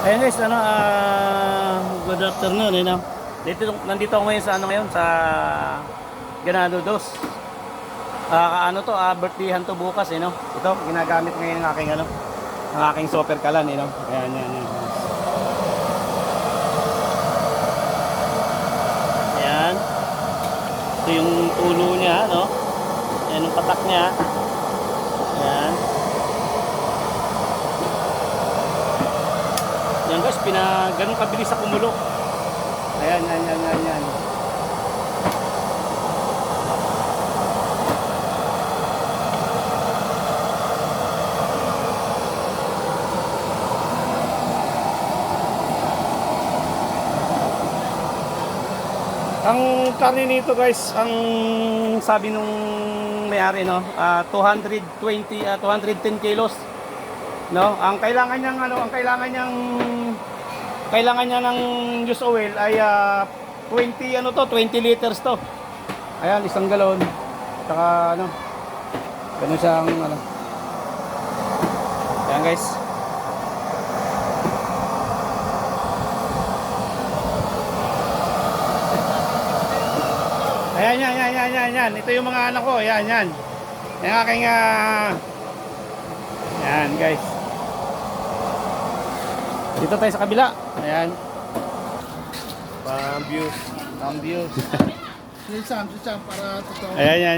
Ayan guys, good afternoon, nandito ako ngayon sa sa Ganado Dos. Birthdayhan to bukas, Ito, ginagamit ngayon ng aking ng aking super kalan, Ayan, yan. Ayan. Ito yung tulo niya, Ayan yung patak niya. Ayan. Yan guys, ganun kabilis sa kumulo. Ayan. Ang karne nito guys, ang sabi nung may-ari 210 kilos. Ang kailangan niya ng use oil ay 20 liters to. Ayan, isang galon. Saka ganun siyang Ayan guys. Ayan. Ito yung mga anak ko. Ayan. Yung aking Ayan guys. Dito tayo sa kabila. Ayan. Pang views. Ang views. Sisam para totoo. Ayan.